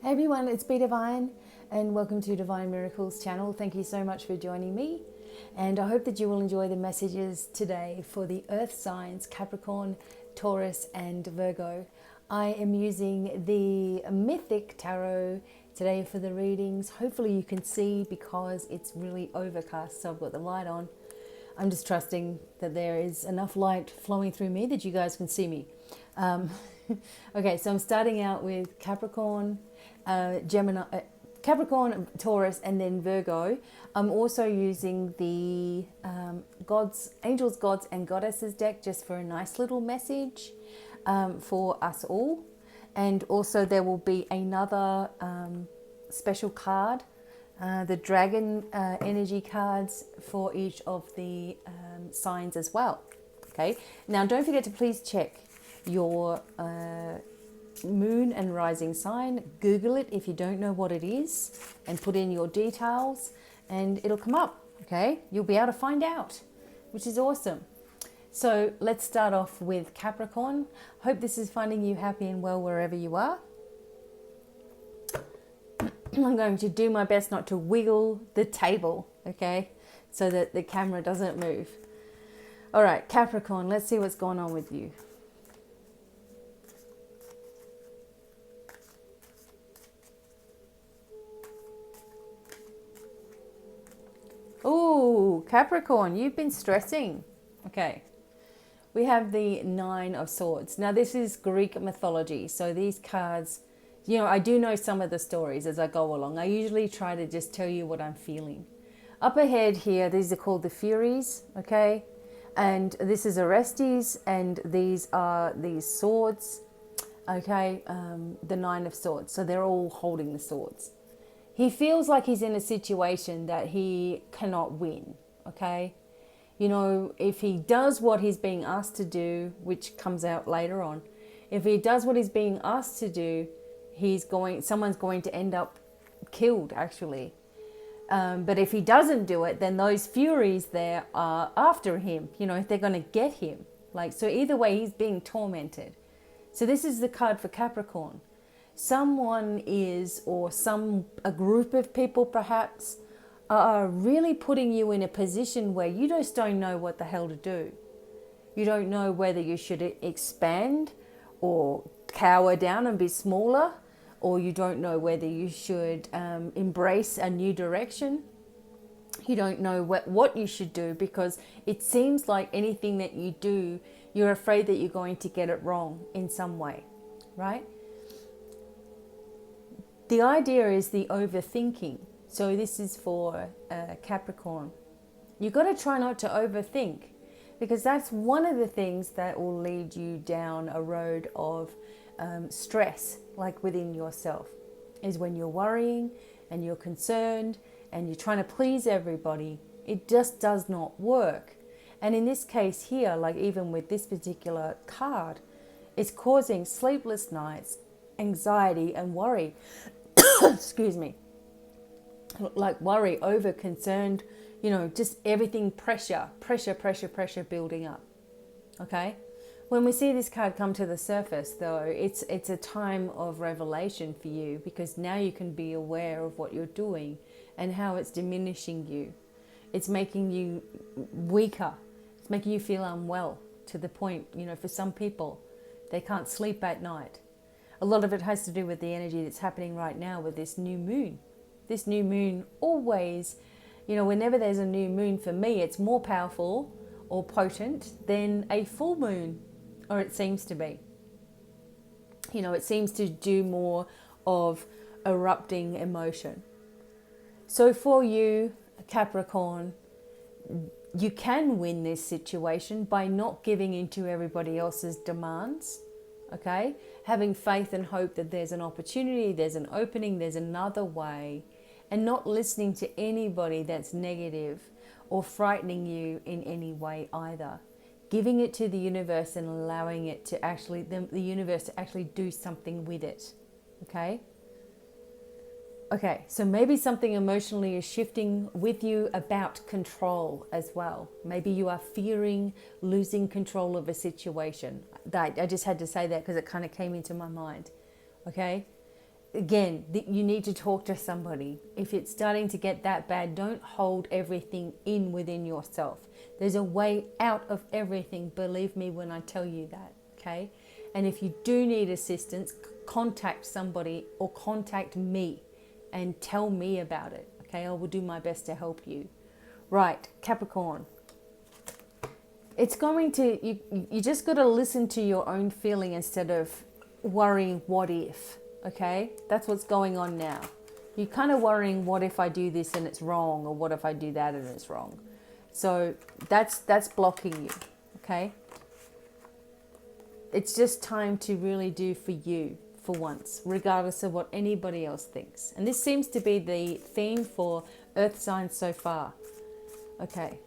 Hey everyone, it's BDevine and welcome to Devine Miracles channel. Thank you so much for joining me, and I hope that you will enjoy the messages today for the earth signs Capricorn, Taurus and Virgo. I am using the Mythic Tarot today for the readings. Hopefully you can see because it's really overcast, so I've got the light on. I'm just trusting that there is enough light flowing through me that you guys can see me. Okay, so I'm starting out with Capricorn, Capricorn, Taurus, and then Virgo. I'm also using the Angels, Gods, and Goddesses deck just for a nice little message for us all. And also there will be another special card, the Dragon energy cards for each of the signs as well. Okay, now don't forget to please check your moon and rising sign. Google it if you don't know what it is and put in your details and it'll come up. Okay, you'll be able to find out, which is awesome. So let's start off with Capricorn. Hope this is finding you happy and well wherever you are. I'm going to do my best not to wiggle the table, okay, so that the camera doesn't move. All right, Capricorn, let's see what's going on with you. Oh, Capricorn, you've been stressing. Okay. We have the Nine of Swords. Now, this is Greek mythology. So these cards, you know, I do know some of the stories as I go along. I usually try to just tell you what I'm feeling. Up ahead here, these are called the Furies, okay? And this is Orestes, and these are these swords, okay? The Nine of Swords. So they're all holding the swords. He feels like he's in a situation that he cannot win, okay? You know, if he does what he's being asked to do, which comes out later on, if he does what he's being asked to do, someone's going to end up killed, actually. But if he doesn't do it, then those Furies there are after him, you know, they're going to get him. Like, so either way, he's being tormented. So this is the card for Capricorn. Someone is, or a group of people perhaps, are really putting you in a position where you just don't know what the hell to do. You don't know whether you should expand or cower down and be smaller, or you don't know whether you should embrace a new direction. You don't know what you should do, because it seems like anything that you do, you're afraid that you're going to get it wrong in some way, right? The idea is the overthinking. So this is for Capricorn. You've got to try not to overthink, because that's one of the things that will lead you down a road of stress, like within yourself, is when you're worrying and you're concerned and you're trying to please everybody. It just does not work. And in this case here, like even with this particular card, it's causing sleepless nights, anxiety and worry. Excuse me. Like worry, over concerned, you know, just everything pressure building up. Okay. When we see this card come to the surface, though, it's a time of revelation for you, because now you can be aware of what you're doing and how it's diminishing you. It's making you weaker. It's making you feel unwell to the point, you know, for some people, they can't sleep at night. A lot of it has to do with the energy that's happening right now with this new moon. This new moon always, you know, whenever there's a new moon, for me, it's more powerful or potent than a full moon, or it seems to be. You know, it seems to do more of erupting emotion. So for you, Capricorn, you can win this situation by not giving in to everybody else's demands. Okay, having faith and hope that there's an opportunity, there's an opening, there's another way, and not listening to anybody that's negative or frightening you in any way either. Giving it to the universe and allowing it to actually, the universe to actually do something with it. Okay? Okay, so maybe something emotionally is shifting with you about control as well. Maybe you are fearing losing control of a situation. I just had to say that because it kind of came into my mind. Okay? again, you need to talk to somebody. If it's starting to get that bad, don't hold everything in within yourself. There's a way out of everything, believe me when I tell you that, okay? And if you do need assistance, contact somebody or contact me and tell me about it, okay? I will do my best to help you. Right, Capricorn. It's going to, you just got to listen to your own feeling instead of worrying what if, okay? That's what's going on now. You're kind of worrying, what if I do this and it's wrong, or what if I do that and it's wrong? So that's blocking you, okay? It's just time to really do for you for once, regardless of what anybody else thinks. And this seems to be the theme for Earth signs so far. Okay.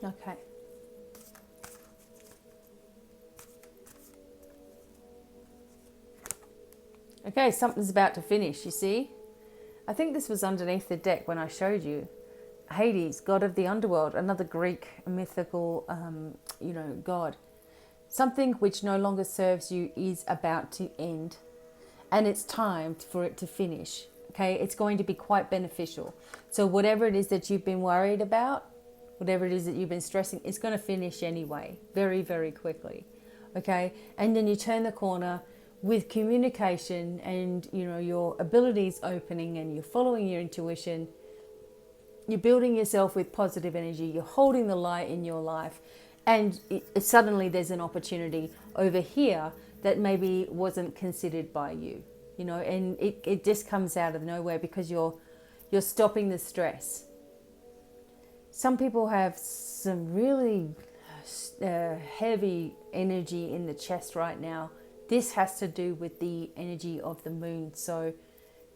Okay. Okay, something's about to finish, you see? I think this was underneath the deck when I showed you. Hades, god of the underworld, another Greek mythical, god. Something which no longer serves you is about to end. And it's time for it to finish. Okay, it's going to be quite beneficial. So whatever it is that you've been worried about, whatever it is that you've been stressing, it's going to finish anyway, very, very quickly. Okay, and then you turn the corner with communication and, your abilities opening, and you're following your intuition. You're building yourself with positive energy. You're holding the light in your life. And suddenly there's an opportunity over here that maybe wasn't considered by you, and it just comes out of nowhere because you're stopping the stress. Some people have some really heavy energy in the chest right now. This has to do with the energy of the moon. So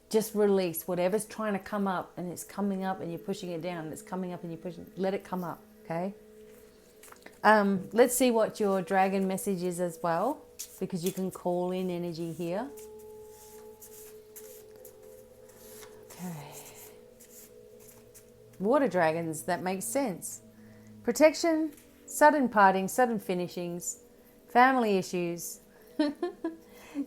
just release whatever's trying to come up, and it's coming up and you're pushing it down, and it's coming up and you're pushing, let it come up, okay? Let's see what your dragon message is as well, because you can call in energy here. Okay. Water dragons, that makes sense. Protection, sudden parting, sudden finishings, family issues,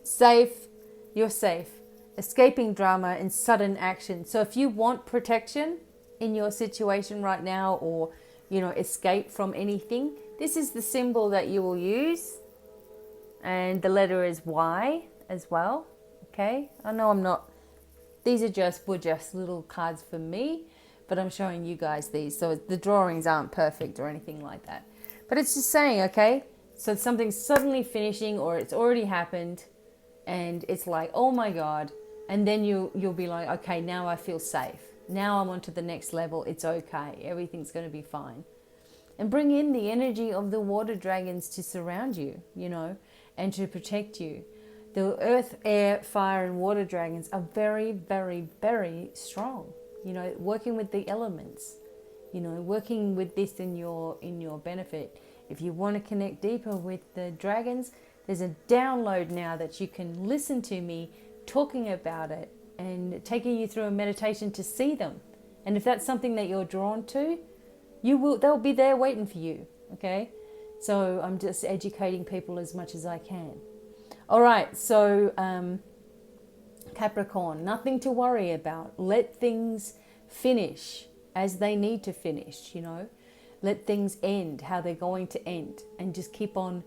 safe, you're safe. Escaping drama and sudden action. So if you want protection in your situation right now, or, escape from anything, this is the symbol that you will use. And the letter is Y as well. Okay. I know these were just little cards for me, but I'm showing you guys these. So the drawings aren't perfect or anything like that. But it's just saying, okay, so something's suddenly finishing, or it's already happened, and it's like, oh my God. And then you'll be like, okay, now I feel safe. Now I'm on to the next level. It's okay. Everything's going to be fine. And bring in the energy of the water dragons to surround you, and to protect you. The earth, air, fire, and water dragons are very, very, very strong. Working with the elements, working with this in your benefit. If you want to connect deeper with the dragons, there's a download now that you can listen to me talking about it and taking you through a meditation to see them. And if that's something that you're drawn to, they'll be there waiting for you. Okay. So I'm just educating people as much as I can. All right. So, Capricorn, nothing to worry about. Let things finish as they need to finish, let things end how they're going to end, and just keep on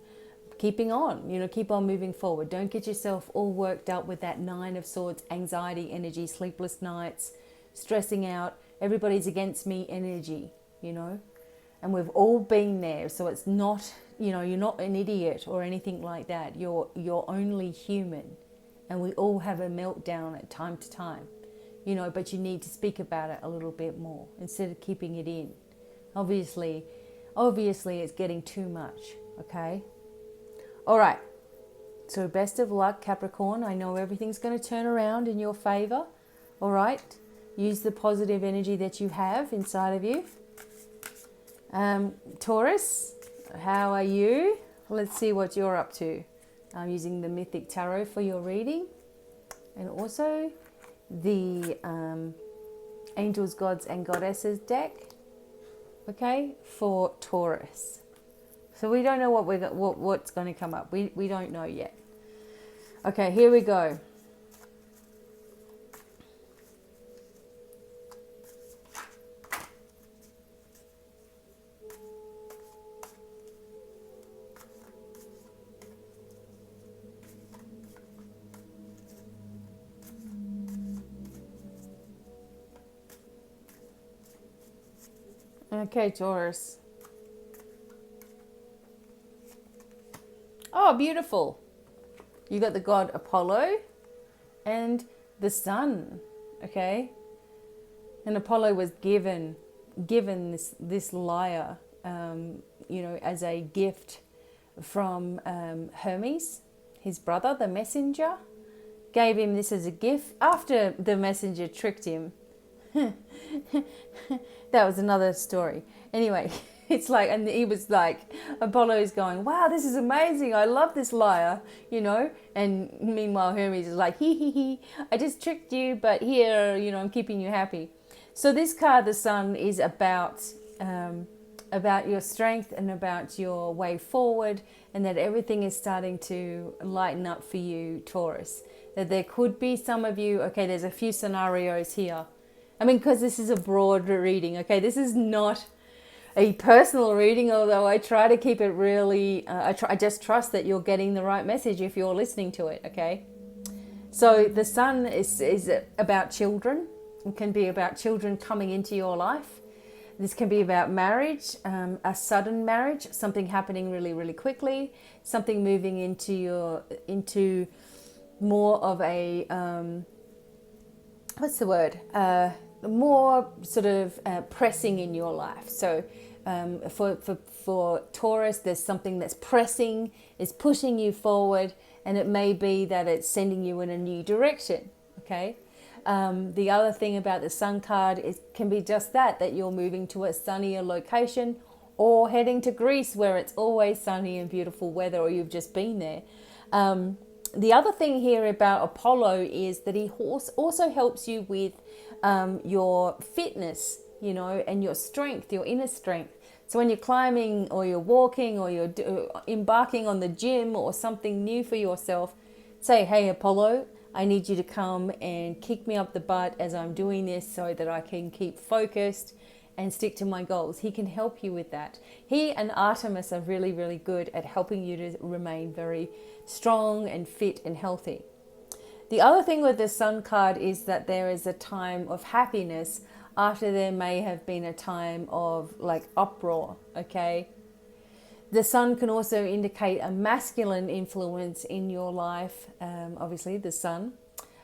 keeping on, keep on moving forward. Don't get yourself all worked up with that Nine of Swords, anxiety energy, sleepless nights, stressing out, everybody's against me energy, and we've all been there. So it's not, you're not an idiot or anything like that. You're only human, and we all have a meltdown at time to time, but you need to speak about it a little bit more instead of keeping it in. Obviously it's getting too much, okay? All right, so best of luck, Capricorn. I know everything's going to turn around in your favor. All right, use the positive energy that you have inside of you. Taurus, how are you? Let's see what you're up to. I'm using the Mythic Tarot for your reading, and also the Angels, Gods and Goddesses deck, okay, for Taurus. So we don't know what's going to come up. We don't know yet. Okay, here we go. Okay, Taurus. Oh, beautiful. You got the god Apollo and the sun, okay? And Apollo was given this lyre, as a gift from Hermes, his brother, the messenger, gave him this as a gift after the messenger tricked him. That was another story. Anyway, it's like, and he was like, Apollo's going, wow, this is amazing. I love this lyre, And meanwhile, Hermes is like, hee, I just tricked you, but here, I'm keeping you happy. So this card, the sun, is about your strength and about your way forward, and that everything is starting to lighten up for you, Taurus. That there could be some of you, okay, there's a few scenarios here. I mean, because this is a broad reading, okay? This is not a personal reading, although I try to keep it really, I just trust that you're getting the right message if you're listening to it, okay? So the sun is about children. It can be about children coming into your life. This can be about marriage, a sudden marriage, something happening really, really quickly, something moving into more of a, more sort of pressing in your life. So for Taurus, there's something that's pressing, is pushing you forward, and it may be that it's sending you in a new direction, okay? The other thing about the sun card can be just that you're moving to a sunnier location, or heading to Greece where it's always sunny and beautiful weather, or you've just been there. The other thing here about Apollo is that he also helps you with your fitness, and your strength, your inner strength. So when you're climbing or you're walking or you're embarking on the gym or something new for yourself, say, hey, Apollo, I need you to come and kick me up the butt as I'm doing this so that I can keep focused and stick to my goals. He can help you with that. He and Artemis are really, really good at helping you to remain very strong and fit and healthy. The other thing with the sun card is that there is a time of happiness after there may have been a time of like uproar, okay? The sun can also indicate a masculine influence in your life, obviously the sun,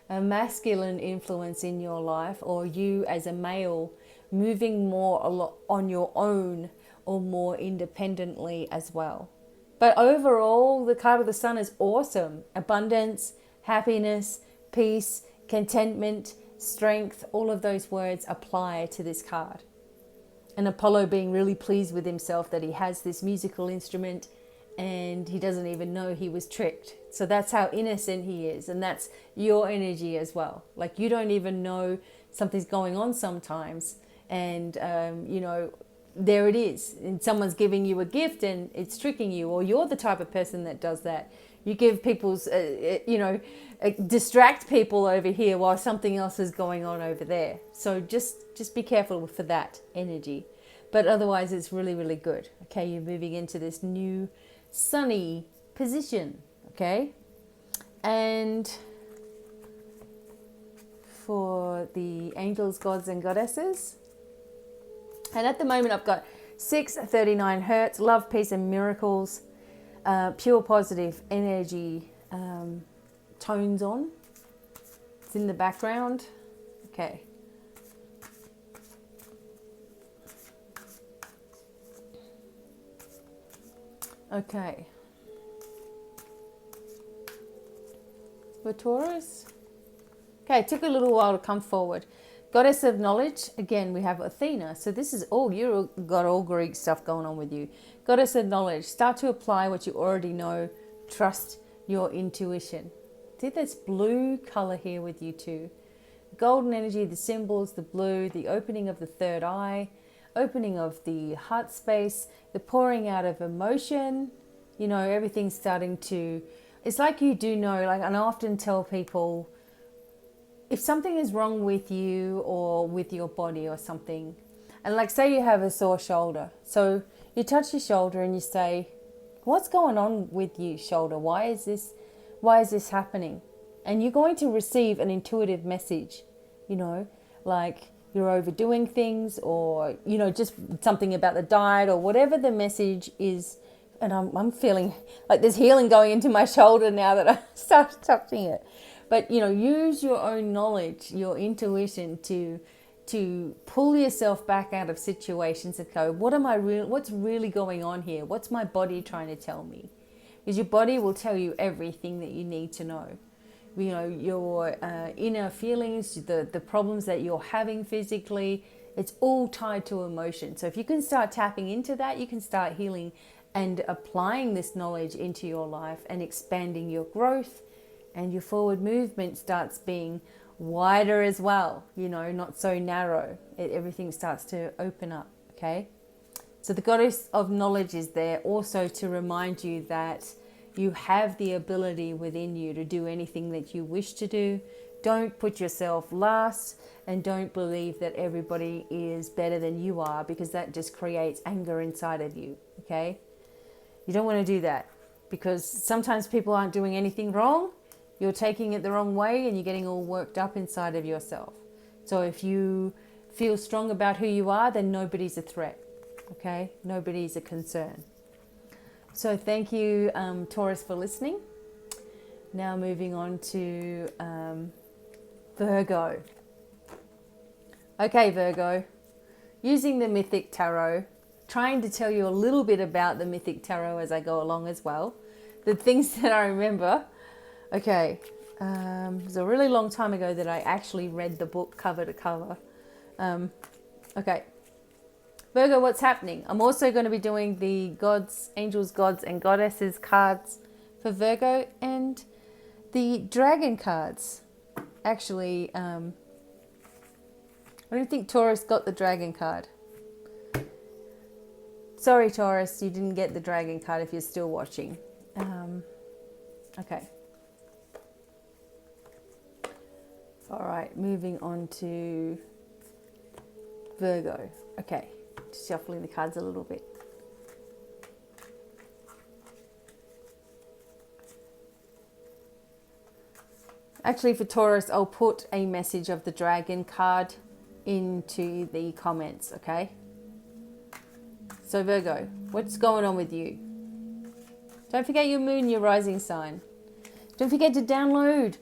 a masculine influence in your life, or you as a male moving more on your own or more independently as well. But overall, the card of the sun is awesome. Abundance, happiness, peace, contentment, strength, all of those words apply to this card. And Apollo being really pleased with himself that he has this musical instrument and he doesn't even know he was tricked. So that's how innocent he is. And that's your energy as well. Like you don't even know something's going on sometimes. And, there it is. And someone's giving you a gift and it's tricking you. Or you're the type of person that does that. You give people's, distract people over here while something else is going on over there. So just be careful for that energy. But otherwise, it's really, really good. Okay, you're moving into this new sunny position. Okay, and for the angels, gods, and goddesses. And at the moment, I've got 639 hertz, love, peace, and miracles. Pure positive energy tones on. It's in the background. Okay. Okay. For Taurus. Okay, it took a little while to come forward. Goddess of knowledge. Again, we have Athena. So this is all, you've got all Greek stuff going on with you. Goddess of knowledge. Start to apply what you already know. Trust your intuition. See this blue color here with you too. Golden energy, the symbols, the blue, the opening of the third eye, opening of the heart space, the pouring out of emotion, you know, everything's starting to, it's like you do know, like, and I often tell people, if something is wrong with you or with your body or something, and like say you have a sore shoulder, so you touch your shoulder and you say, what's going on with you, shoulder? Why is this happening? And you're going to receive an intuitive message, you know, like you're overdoing things, or, you know, just something about the diet or whatever the message is. And I'm feeling like there's healing going into my shoulder now that I start touching it. But, you know, use your own knowledge, your intuition to pull yourself back out of situations and go, what's really going on here? What's my body trying to tell me? Because your body will tell you everything that you need to know. You know, your inner feelings, the problems that you're having physically, it's all tied to emotion. So if you can start tapping into that, you can start healing and applying this knowledge into your life and expanding your growth, and your forward movement starts being wider as well, you know, not so narrow. Everything starts to open up, okay? So the goddess of knowledge is there also to remind you that you have the ability within you to do anything that you wish to do. Don't put yourself last, and don't believe that everybody is better than you are, because that just creates anger inside of you, okay? You don't want to do that, because sometimes people aren't doing anything wrong. You're taking it the wrong way and you're getting all worked up inside of yourself. So if you feel strong about who you are, then nobody's a threat, okay? Nobody's a concern. So thank you, Taurus, for listening. Now moving on to Virgo. Okay, Virgo, using the Mythic Tarot, trying to tell you a little bit about the Mythic Tarot as I go along as well. The things that I remember. Okay, it was a really long time ago that I actually read the book cover to cover. Okay, Virgo, what's happening? I'm also going to be doing the gods, angels, gods and goddesses cards for Virgo, and the dragon cards. Actually, I don't think Taurus got the dragon card. Sorry, Taurus, you didn't get the dragon card if you're still watching. Okay. All right, moving on to Virgo. Okay, just shuffling the cards a little bit. Actually, for Taurus, I'll put a message of the dragon card into the comments, okay? So Virgo, what's going on with you? Don't forget your moon, your rising sign. Don't forget to download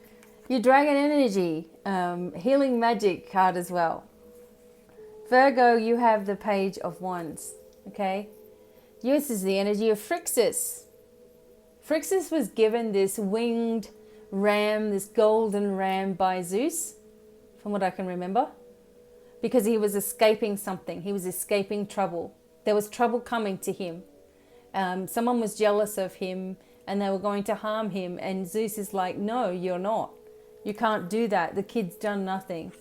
your dragon energy, healing magic card as well. Virgo, you have the Page of Wands, okay? This is the energy of Phrixus. Phrixus was given this winged ram, this golden ram by Zeus, from what I can remember, because he was escaping something. He was escaping trouble. There was trouble coming to him. Someone was jealous of him and they were going to harm him. And Zeus is like, no, you're not. You can't do that. The kid's done nothing.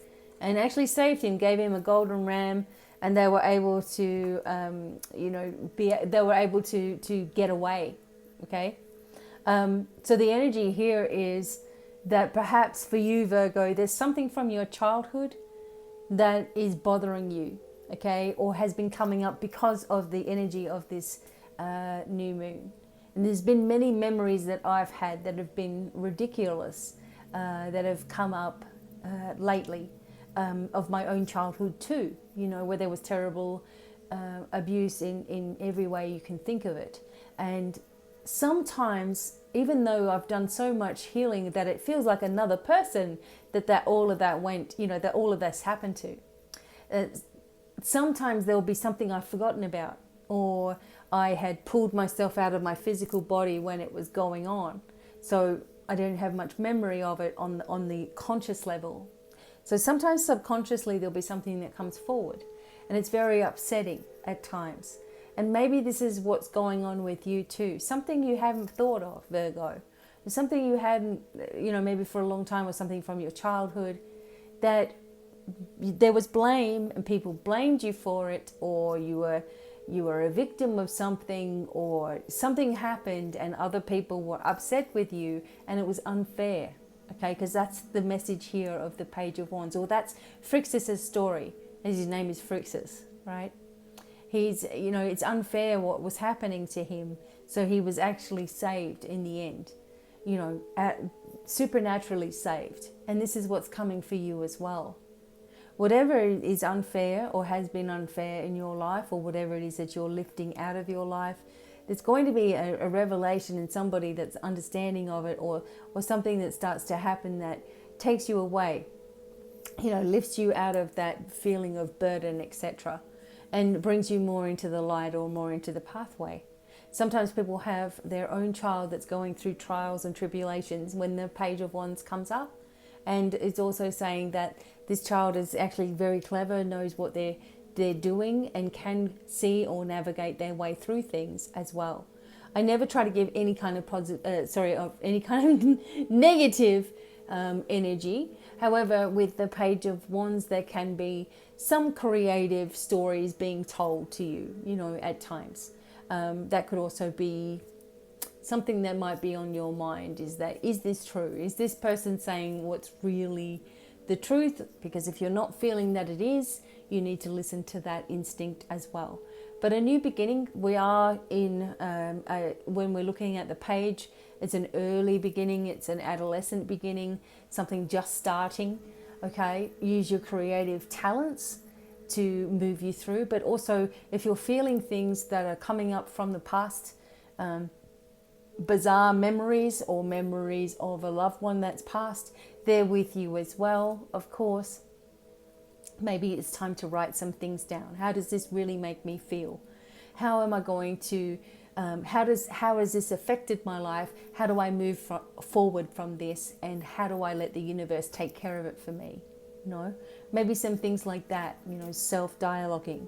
And actually saved him, gave him a golden ram, and they were able to, they were able to get away. Okay. So the energy here is that perhaps for you, Virgo, there's something from your childhood that is bothering you, okay, or has been coming up because of the energy of this new moon. And there's been many memories that I've had that have been ridiculous, that have come up lately, of my own childhood too, you know, where there was terrible abuse in every way you can think of it. And sometimes, even though I've done so much healing that it feels like another person that all of that went, you know, that all of this happened to. Sometimes there will be something I've forgotten about, or I had pulled myself out of my physical body when it was going on. So I don't have much memory of it on the conscious level. So sometimes subconsciously there'll be something that comes forward, and it's very upsetting at times. And maybe this is what's going on with you too. Something you haven't thought of, Virgo. Something you hadn't, you know, maybe for a long time, or something from your childhood that there was blame and people blamed you for it, or you were a victim of something, or something happened and other people were upset with you and it was unfair. Okay, because that's the message here of the Page of Wands, or that's Phrixus's story, as his name is Phrixus, right? He's, it's unfair what was happening to him, so he was actually saved in the end, supernaturally saved. And this is what's coming for you as well. Whatever is unfair or has been unfair in your life, or whatever it is that you're lifting out of your life, there's going to be a revelation in somebody that's understanding of it, or something that starts to happen that takes you away, lifts you out of that feeling of burden, etc., and brings you more into the light or more into the pathway. Sometimes people have their own child that's going through trials and tribulations when the Page of Wands comes up. And it's also saying that this child is actually very clever, knows what they're doing, and can see or navigate their way through things as well. I never try to give any kind of any kind of negative energy. However, with the Page of Wands, there can be some creative stories being told to you, at times. That could also be something that might be on your mind, is this true? Is this person saying what's really the truth? Because if you're not feeling that it is, you need to listen to that instinct as well. But a new beginning, we are in, when we're looking at the page, it's an early beginning, it's an adolescent beginning, something just starting, okay? Use your creative talents to move you through, but also if you're feeling things that are coming up from the past, bizarre memories or memories of a loved one that's passed, they're with you as well, of course. Maybe it's time to write some things down. How does this really make me feel? How am I going to, how has this affected my life? How do I move forward from this? And how do I let the universe take care of it for me? Maybe some things like that, self-dialoguing.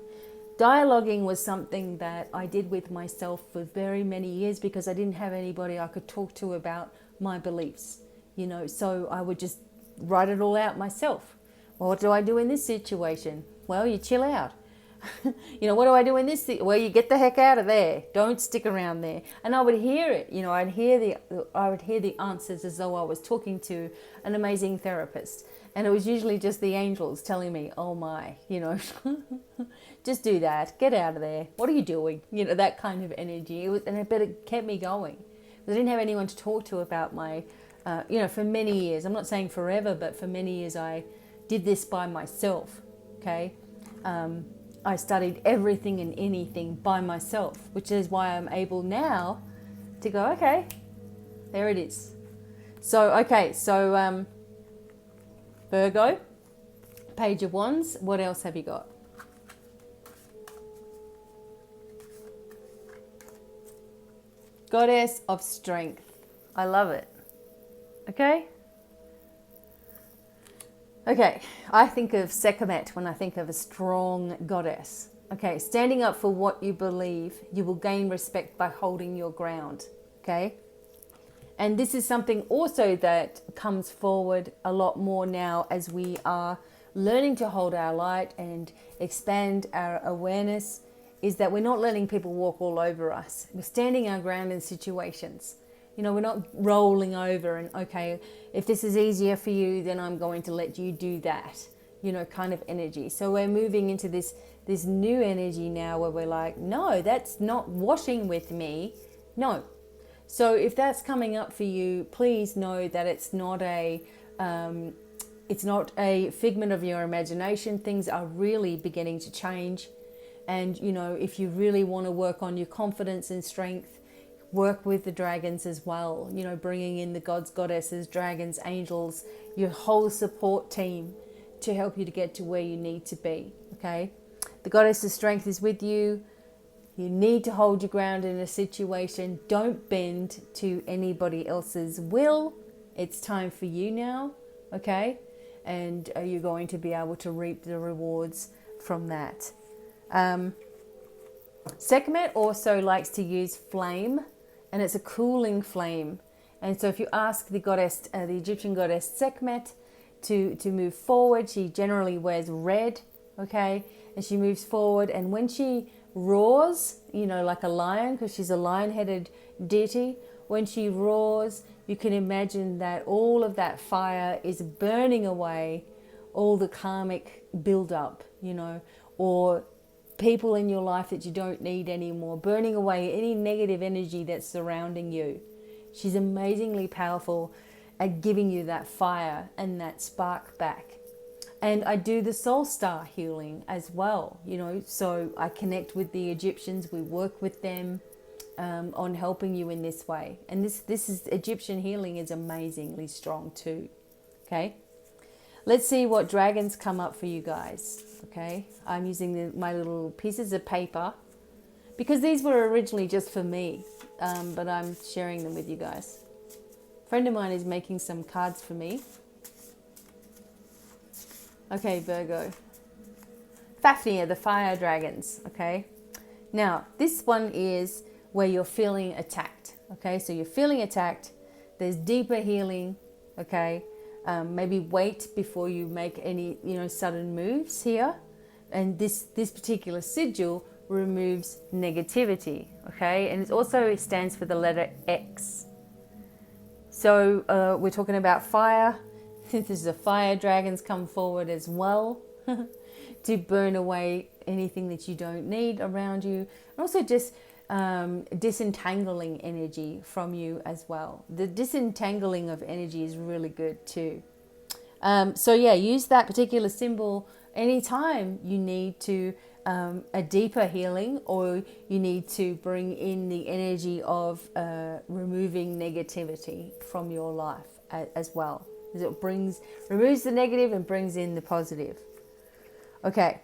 Dialoguing was something that I did with myself for very many years because I didn't have anybody I could talk to about my beliefs, so I would just write it all out myself. Well, what do I do in this situation? Well, you chill out. What do I do in this? Well, you get the heck out of there. Don't stick around there. And I would hear it. I would hear the answers as though I was talking to an amazing therapist. And it was usually just the angels telling me, oh my, just do that. Get out of there. What are you doing? That kind of energy. But it kept me going. I didn't have anyone to talk to about my, for many years. I'm not saying forever, but for many years I did this by myself, okay? I studied everything and anything by myself, which is why I'm able now to go, okay, there it is. So, Virgo, Page of Wands, what else have you got? Goddess of Strength. I love it. Okay, I think of Sekhmet when I think of a strong goddess. Okay, standing up for what you believe, you will gain respect by holding your ground. Okay, and this is something also that comes forward a lot more now as we are learning to hold our light and expand our awareness, is that we're not letting people walk all over us. We're standing our ground in situations. We're not rolling over and, okay, if this is easier for you, then I'm going to let you do that, kind of energy. So we're moving into this new energy now where we're like, no, that's not washing with me. No. So if that's coming up for you, please know that it's not a figment of your imagination. Things are really beginning to change. And, if you really want to work on your confidence and strength, work with the dragons as well, bringing in the gods, goddesses, dragons, angels, your whole support team to help you to get to where you need to be, okay? The goddess of strength is with you. You need to hold your ground in a situation. Don't bend to anybody else's will. It's time for you now, okay? And you're going to be able to reap the rewards from that. Sekhmet also likes to use flame, and it's a cooling flame. And so if you ask the goddess, the Egyptian goddess Sekhmet to move forward. She generally wears red, okay? And she moves forward, and when she roars, you know, like a lion, because she's a lion-headed deity, when she roars, you can imagine that all of that fire is burning away all the karmic build-up, you know, or people in your life that you don't need anymore, burning away any negative energy that's surrounding you. She's amazingly powerful at giving you that fire and that spark back. And I do the soul star healing as well, you know, so I connect with the Egyptians. We work with them on helping you in this way. And this is Egyptian healing is amazingly strong too. Okay, let's see what dragons come up for you guys. Okay, I'm using my little pieces of paper because these were originally just for me, but I'm sharing them with you guys. A friend of mine is making some cards for me. Okay, Virgo. Fafnir, the fire dragons, okay? Now, this one is where you're feeling attacked, okay? So you're feeling attacked. There's deeper healing, okay? Maybe wait before you make any, you know, sudden moves here. And this particular sigil removes negativity, okay? And it stands for the letter X. So we're talking about fire. Since there's a fire, dragons come forward as well to burn away anything that you don't need around you. And also just disentangling energy from you as well. The disentangling of energy is really good too. So yeah, use that particular symbol anytime you need to a deeper healing, or you need to bring in the energy of removing negativity from your life as well. It removes the negative and brings in the positive. Okay.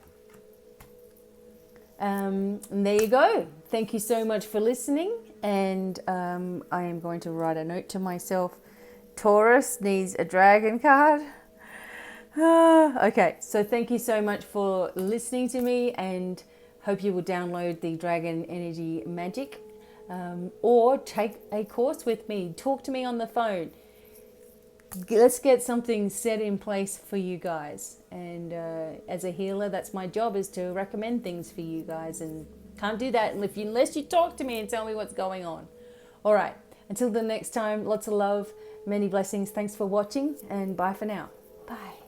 And there you go. Thank you so much for listening. And I am going to write a note to myself. Taurus needs a dragon card. Okay, so thank you so much for listening to me, and hope you will download the Dragon Energy Magic or take a course with me. Talk to me on the phone. Let's get something set in place for you guys. And as a healer, that's my job, is to recommend things for you guys, and can't do that unless you talk to me and tell me what's going on. All right, until the next time, lots of love, many blessings. Thanks for watching, and bye for now. Bye.